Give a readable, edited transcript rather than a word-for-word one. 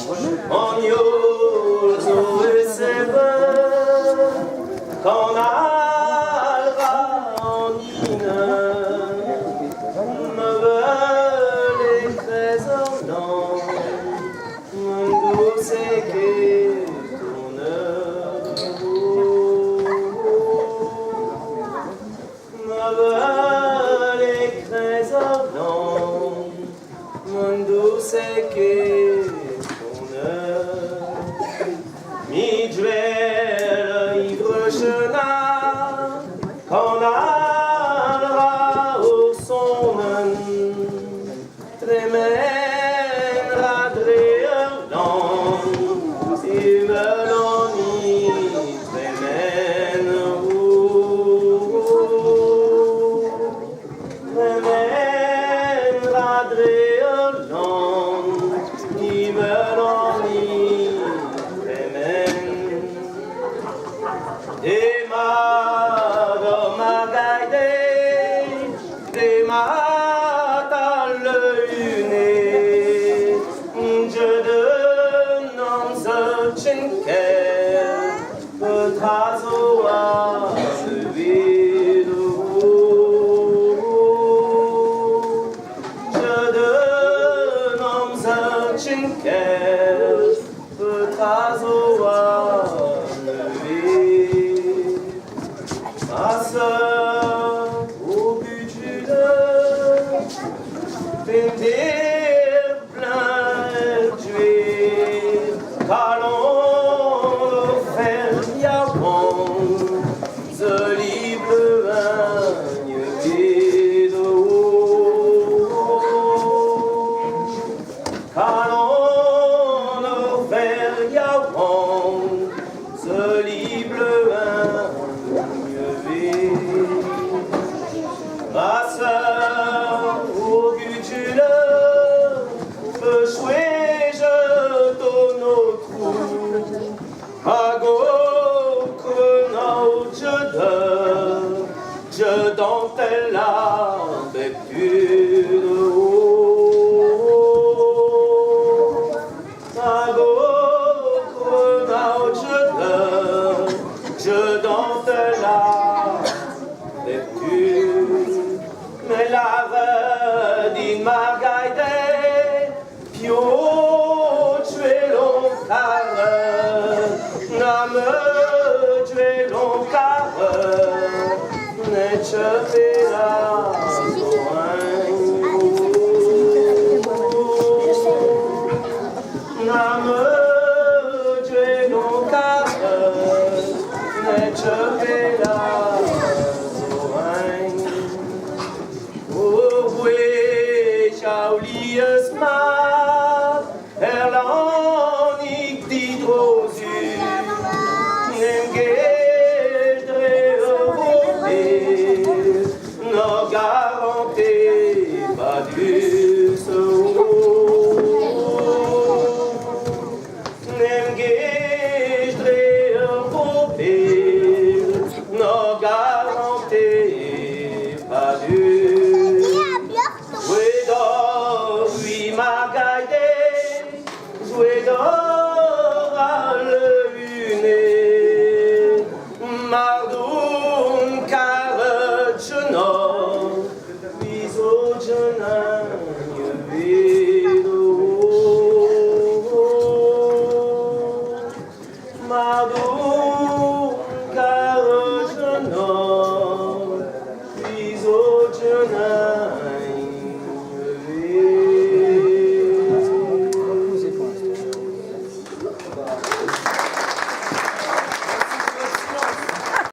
On y ose ses voeux, qu'on allera en ine, me veulent les trésors dans mon douce et ton me veulent les trésors dans mon douce et mi duel ivre chenard qu'on allera au sonenn tremènera dréerland et meloni tremène tremènera dréerland et meloni de ma gaide, de ma tale une, je de non se chinker, petrazo a vidou. Je de non se chinker, petrazo a ma sœur, au but du pendir plein tuer, qu'allons faire yavon, ce libre bagne vidou. Qu'allons faire yavon, ce libre ma sœur, au but du peux jouer-je ton trou, à gauche, je dentelle la bêtude. À gauche, je dentelle la mais la vedine margaide, pio tuer l'oncar, n'a me tuer l'oncar, n'est che la n'a me